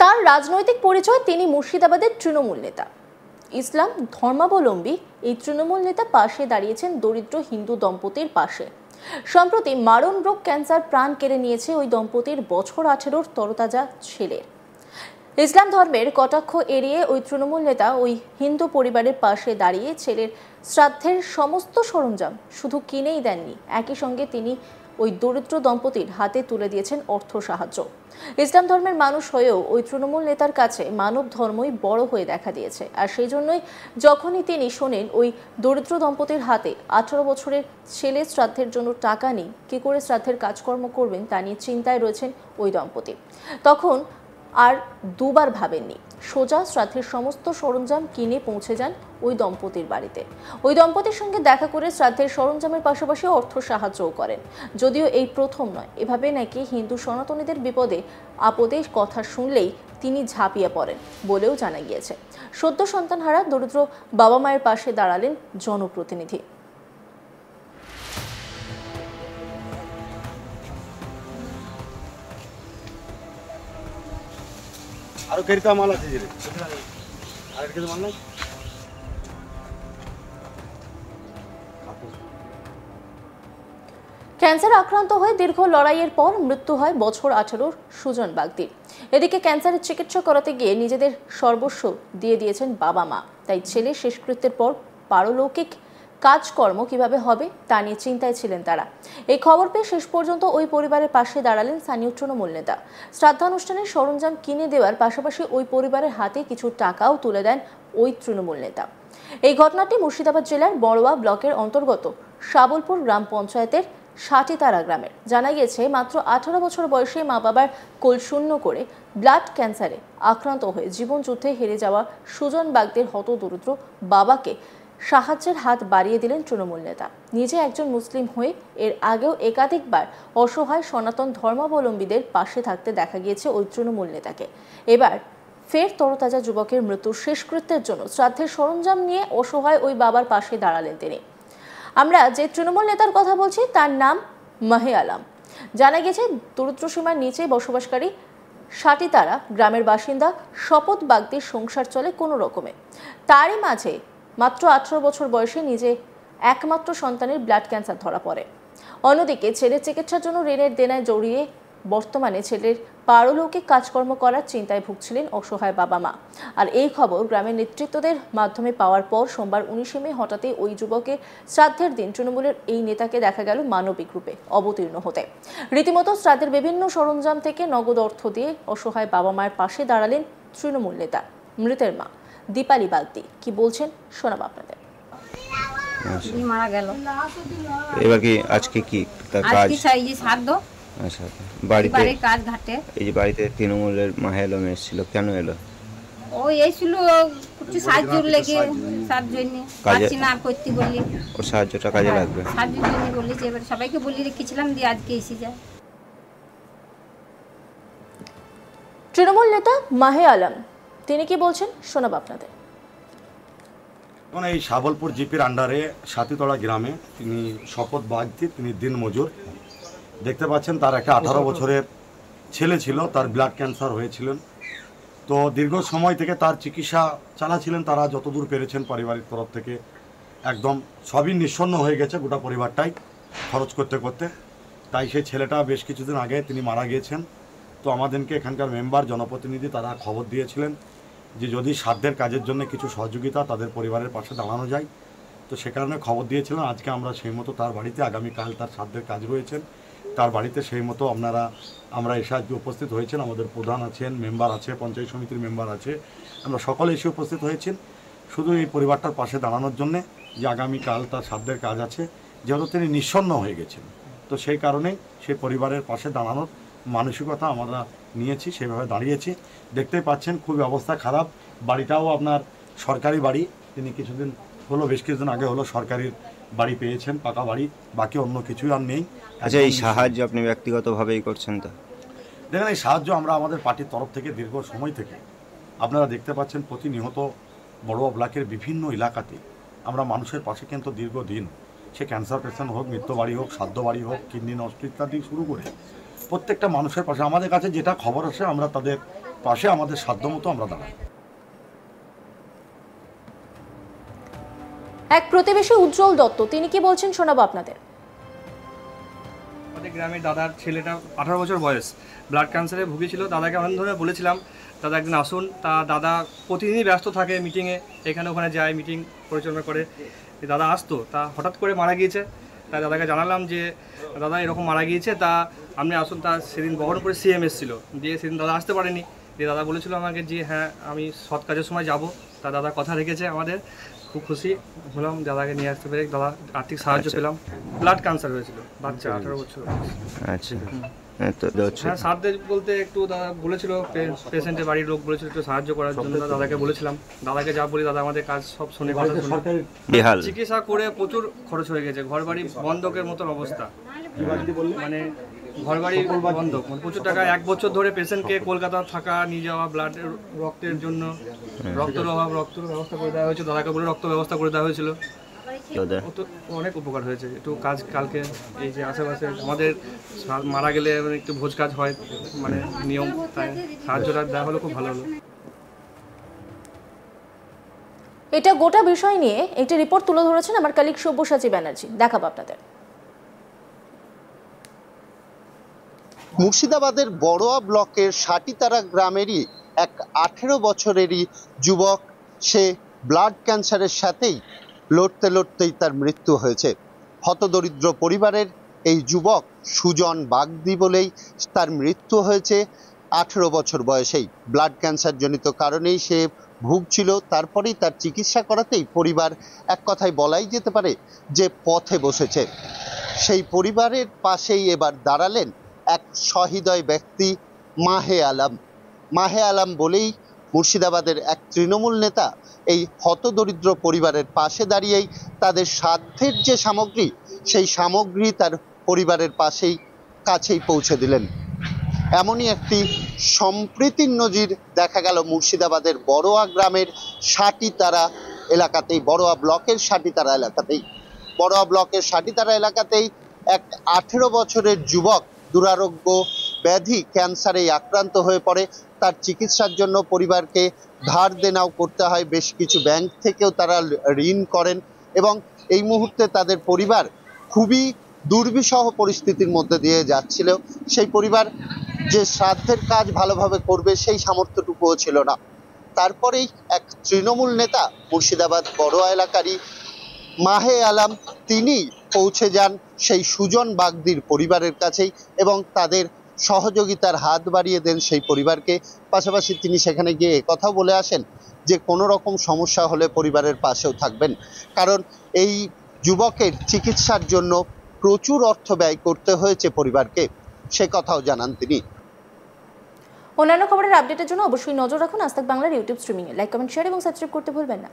তার রাজনৈতিক পরিচয়, তিনি মুর্শিদাবাদের তৃণমূল নেতা। ইসলাম ধর্মাবলম্বী এই তৃণমূল নেতা পাশে দাঁড়িয়েছেন দরিদ্র হিন্দু দম্পতির পাশে। সম্প্রতি মারণ রোগ ক্যান্সার প্রাণ কেড়ে নিয়েছে ওই দম্পতির বছর 18 তরতাজা ছেলের। ইসলাম ধর্মের কটাক্ষ এড়িয়ে ওই তৃণমূল নেতা ওই হিন্দু পরিবারের পাশে দাঁড়িয়ে ছেলের শ্রাদ্ধের সমস্ত সরঞ্জাম শুধু কিনেই দেননি, একই সঙ্গে তিনি ওই দরিদ্র দম্পতির হাতে তুলে দিয়েছেন অর্থ সাহায্য। ইসলাম ধর্মের মানুষ হয়েও ওই তৃণমূল নেতার কাছে মানব ধর্মই বড় হয়ে দেখা দিয়েছে। আর সেই জন্যই যখনই তিনি শোনেন ওই দরিদ্র দম্পতির হাতে 18 বছরের ছেলে শ্রাদ্ধের জন্য টাকা নেই, কি করে শ্রাদ্ধের কাজকর্ম করবেন তা নিয়ে চিন্তায় রয়েছেন ওই দম্পতি, তখন আর দুবার ভাবেননি, সোজা শ্রাদ্ধের সমস্ত সরঞ্জাম কিনে পৌঁছে যান ওই দম্পতির বাড়িতে। ওই দম্পতির সঙ্গে দেখা করে শ্রাদ্ধের সরঞ্জামের পাশাপাশি অর্থ সাহায্যও করেন। যদিও এই প্রথম নয়, এভাবে নাকি হিন্দু সনাতনীদের বিপদে আপদে কথা শুনলেই তিনি ঝাঁপিয়ে পড়েন বলেও জানা গিয়েছে। সদ্য সন্তানহারা দরিদ্র বাবা মায়ের পাশে দাঁড়ালেন জনপ্রতিনিধি। আরো কেরিতা মাল আছে যে আর কিছু মাল নাই। ক্যান্সার আক্রান্ত হয়ে দীর্ঘ লড়াইয়ের পর মৃত্যু হয় বছর 18 সুজন বাগদির। এদিকে ক্যান্সারের চিকিৎসা করাতে গিয়ে নিজেদের সর্বস্ব দিয়ে দিয়েছেন বাবা মা, তাই ছেলে শেষকৃত্যের পর পারলৌকিক কাজকর্ম কিভাবে হবে তা নিয়ে চিন্তায় ছিলেন তারা। এই খবর পেয়ে শেষ পর্যন্ত ওই পরিবারের পাশে দাঁড়ালেন স্থানীয় তৃণমূল নেতা। শ্রাদ্ধানুষ্ঠানের সরঞ্জাম কিনে দেওয়ার পাশাপাশি ওই পরিবারের হাতে কিছু টাকাও তুলে দেন ওই তৃণমূল নেতা। এই ঘটনাটি মুর্শিদাবাদ জেলার বড়োয়া ব্লকের অন্তর্গত শাবলপুর গ্রাম পঞ্চায়েতের সাটিতারা গ্রামের। জানা গিয়েছে, মাত্র 18 বছর বয়সে মা বাবার কোল শূন্য করে ব্লাড ক্যান্সারে আক্রান্ত হয়ে জীবন যুদ্ধে হেরে যাওয়া সুজন বাগদের হতদরিদ্র বাবাকে সাহায্যের হাত বাড়িয়ে দিলেন তৃণমূল নেতা। নিজে একজন মুসলিম হয়ে এর আগেও একাধিকবার অসহায় সনাতন ধর্মাবলম্বীদের পাশে থাকতে দেখা গিয়েছে ওই তৃণমূল নেতাকে। এবার ফের তরতাজা যুবকের মৃত্যুর শেষকৃত্যের জন্য শ্রাদ্ধের সরঞ্জাম নিয়ে অসহায় ওই বাবার পাশে দাঁড়ালেন তিনি। আমরা যে তৃণমূল নেতার কথা বলছি তার নাম মাহে আলম। জানা গেছে, দরিদ্র সীমার নিচে বসবাসকারী সাটিতারা গ্রামের বাসিন্দা শপথ বাগদির সংসার চলে কোনো রকমে। তারই মাঝে মাত্র 18 বছর বয়সে নিজে একমাত্র সন্তানের ব্লাড ক্যান্সার ধরা পড়ে। অন্যদিকে ছেলের চিকিৎসার জন্য ঋণের দেনায় জড়িয়ে বর্তমানে ছেলের পারলৌকিক কাজকর্ম করার চিন্তায় ভুগছিলেন অসহায় বাবা মা। আর এই খবর গ্রামের নেতৃত্বদের মাধ্যমে পাওয়ার পর সোমবার 19 মে হঠাৎই ওই যুবকের শ্রাদ্ধের দিন তৃণমূলের এই নেতাকে দেখা গেল মানবিক রূপে অবতীর্ণ হতে। রীতিমতো শ্রাদ্ধের বিভিন্ন সরঞ্জাম থেকে নগদ অর্থ দিয়ে অসহায় বাবা মায়ের পাশে দাঁড়ালেন তৃণমূল নেতা। মৃতের মা দীপালি বাগদি কি বলছেন শোনাব আপনাদের। মারা গেল। এবার কি আজকে কি তার কাজ? আজকে চাই যে শ্রাদ্ধ। আচ্ছা, বাড়িতে কাজ ঘাটে। এই যে বাড়িতে তৃণমূলের মাহে আলম এসেছিল, কেন এলো? ও এসেছিল কিছু সাহায্য লেগে, তার জন্য পাচ্ছি না করতে বললি। ওর সাহায্যটা কাজে লাগবে, সাহায্যের জন্য বলেছি। এবার সবাইকে বলি রেখেছিলাম, দিয়ে আজকে এসে যায়। তৃণমূল নেতা মাহে আলম তিনি কি বলছেন শোনাব আপনাদের। এখন এই শাবলপুর জিপির আন্ডারে সাতিতলা গ্রামে তিনি শপথ বাগদি, তিনি দিন মজুর। দেখতে পাচ্ছেন তার একটা 18 বছরের ছেলে ছিল, তার ব্লাড ক্যান্সার হয়েছিলেন। তো দীর্ঘ সময় থেকে তার চিকিৎসা চালাচ্ছিলেন তারা যতদূর পেরেছেন পারিবারিক তরফ থেকে। একদম সবই নিঃসন্ন হয়ে গেছে গোটা পরিবারটাই খরচ করতে করতে। তাই সেই ছেলেটা বেশ কিছুদিন আগে তিনি মারা গিয়েছেন। তো আমাদেরকে এখানকার মেম্বার জনপ্রতিনিধি তারা খবর দিয়েছিলেন যে যদি শ্রাদ্ধের কাজের জন্য কিছু সহযোগিতা তাদের পরিবারের পাশে দাঁড়ানো যায়। তো সে কারণে খবর দিয়েছিলেন। আজকে আমরা সেই মতো তার বাড়িতে, আগামীকাল তার শ্রাদ্ধের কাজ রয়েছেন, তার বাড়িতে সেই মতো আমরা এসে আজকে উপস্থিত হয়েছেন। আমাদের প্রধান আছেন, মেম্বার আছে, পঞ্চায়েত সমিতির মেম্বার আছে, আমরা সকলে এসে উপস্থিত হয়েছেন শুধু এই পরিবারটার পাশে দাঁড়ানোর জন্যে যে আগামীকাল তার শ্রাদ্ধের কাজ আছে। যেহেতু তিনি নিঃসন্ন হয়ে গেছেন, তো সেই কারণেই সেই পরিবারের পাশে দাঁড়ানোর মানসিকতা আমরা নিয়েছি, সেভাবে দাঁড়িয়েছি। দেখতেই পাচ্ছেন খুবই অবস্থা খারাপ। বাড়িটাও আপনার সরকারি বাড়ি, তিনি কিছুদিন হলো, বেশ কিছুদিন আগে হলো সরকারি বাড়ি পেয়েছেন, পাকা বাড়ি, বাকি অন্য কিছুই আর নেই। আচ্ছা, এই সাহায্য আপনি ব্যক্তিগতভাবেই করছেন? তো দেখেন, এই সাহায্য আমরা আমাদের পার্টির তরফ থেকে দীর্ঘ সময় থেকে আপনারা দেখতে পাচ্ছেন প্রতিনিয়ত বড়ুয়া ব্লকের বিভিন্ন এলাকাতে আমরা মানুষের পাশে কিন্তু দীর্ঘদিন, সে ক্যান্সার পেশেন্ট হোক, মৃত্যু বাড়ি হোক, সাধ্য বাড়ি হোক, কিডনি নষ্ট ইত্যাদি শুরু করে প্রত্যেকটা মানুষের পাশে আমাদের কাছে যেটা খবর আসে আমরা তাদের পাশে আমাদের সাধ্যমতো আমরা দাঁড়াই। এক প্রতিবেশী উজ্জ্বল দত্ত, তিনি কি বলছেন শোনাবো আপনাদের। আমাদের গ্রামের দাদার ছেলেটা 18 বছর বয়স, ব্লাড ক্যান্সারে ভুগেছিল। দাদাকে অনেক ধরে বলেছিলাম দাদা একদিন আসুন। তা দাদা প্রতিদিনই ব্যস্ত থাকে মিটিংয়ে, এখানে ওখানে যায়, মিটিং পরিচালনা করে। দাদা আসতো, তা হঠাৎ করে মারা গিয়েছে। তাই দাদাকে জানালাম যে দাদা এরকম মারা গিয়েছে, তা আপনি আসুন। তা সেদিন বহরমপুরে সিএম এসেছিলো, দিয়ে সেদিন দাদা আসতে পারেনি। দিয়ে দাদা বলেছিল আমাকে যে হ্যাঁ আমি সৎ কাজের সময় যাব। তা দাদা কথা রেখেছে আমাদের, খুব খুশি হলাম দাদাকে নিয়ে আসতে পেরে। দাদা আর্থিক সাহায্য পেলাম। ব্লাড ক্যান্সার হয়েছিল, বাচ্চা 18 বছর। আচ্ছা, তো হ্যাঁ সাহায্য বলতে একটু দাদা বলেছিল, পেশেন্টের বাড়ির লোক বলেছিল একটু সাহায্য করার জন্য। দাদাকে বলেছিলাম, দাদাকে যা বলি দাদা আমাদের কাজ সব শুনে কথা শুনে। চিকিৎসা করে প্রচুর খরচ হয়ে গেছে, ঘর বাড়ি বন্ধকের মতন অবস্থা। মানে ঘর বাড়ি বন্ধক, মানে প্রচুর টাকা। 1 বছর ধরে পেশেন্টকে কলকাতা থাকা, নিয়ে যাওয়া, ব্লাড রক্তের জন্য, রক্তের অভাব, রক্তের ব্যবস্থা করে দেওয়া হয়েছিল। দাদাকে বলে রক্ত ব্যবস্থা করে দেওয়া হয়েছিল। অনেক উপকার হয়েছে। একটু কাজ কালকে এই যে আশেপাশে আমাদের মারা গেলে একটু ভোজ কাজ হয়, মানে নিয়ম, তাই সাহায্যটা দেওয়া হলো, খুব ভালো হলো। এটা গোটা বিষয় নিয়ে একটি রিপোর্ট তুলে ধরেছেন আমার কলিগ সব্যসাচী ব্যানার্জি, দেখাবো আপনাদের। মুর্শিদাবাদের বড়োয়া ব্লকের সাটিতারা গ্রামেরই এক 18 বছরেরই যুবক, সে ব্লাড ক্যান্সারের সাথেই লড়তে লড়তেই তার মৃত্যু হয়েছে। হতদরিদ্র পরিবারের এই যুবক সুজন বাগদি বলেই তার মৃত্যু হয়েছে 18 বছর বয়সেই। ব্লাড ক্যান্সার জনিত কারণেই সে ভুগছিল। তারপরেই তার চিকিৎসা করাতেই পরিবার এক কথায় বলাই যেতে পারে যে পথে বসেছে। সেই পরিবারের পাশেই এবার দাঁড়ালেন এক সহৃদয় ব্যক্তি, মাহে আলম। মাহে আলম বলেই মুর্শিদাবাদের এক তৃণমূল নেতা এই হতদরিদ্র পরিবারের পাশে দাঁড়িয়েই তাদের সাধ্যের যে সামগ্রী, সেই সামগ্রী তার পরিবারের পাশেই কাছেই পৌঁছে দিলেন। এমনই একটি সম্প্রীতির নজির দেখা গেল মুর্শিদাবাদের বড়োয়া গ্রামের সাটিতারা এলাকাতেই, বড়োয়া ব্লকের সাটিতারা এলাকাতেই। বড়োয়া ব্লকের সাটিতারা এলাকাতেই এক 18 বছরের যুবক দুরারোগ্য ব্যাধি ক্যান্সারে আক্রান্ত হয়ে পড়ে। তার চিকিৎসার জন্য পরিবারকে ধার দেনাও করতে হয়, বেশ কিছু ব্যাংক থেকেও তারা ঋণ করেন এবং এই মুহূর্তে তাদের পরিবার খুবই দুর্বিষহ পরিস্থিতির মধ্যে দিয়ে যাচ্ছিল। সেই পরিবার যে শ্রাদ্ধের কাজ ভালোভাবে করবে সেই সামর্থ্যটুকুও ছিল না। তারপরেই এক তৃণমূল নেতা, মুর্শিদাবাদ বড়োয়া এলাকারই মাহে আলম, তিনি পৌঁছে যান সেই সুজন বাগদির পরিবারের কাছেই এবং তাদের সহযোগিতার হাত বাড়িয়ে দেন সেই পরিবারকে। পাশাপাশি তিনি সেখানে গিয়ে একথাও বলে আসেন যে কোনো রকম সমস্যা হলে পরিবারের পাশেও থাকবেন, কারণ এই যুবকের চিকিৎসার জন্য প্রচুর অর্থ ব্যয় করতে হয়েছে পরিবারকে, সে কথাও জানান তিনি। অন্যান্য খবরের আপডেটের জন্য অবশ্যই নজর রাখুন আজ তাক বাংলার ইউটিউব স্ট্রিমিংয়ে। লাইক, কমেন্ট, শেয়ার এবং সাবস্ক্রাইব করতে ভুলবেন না।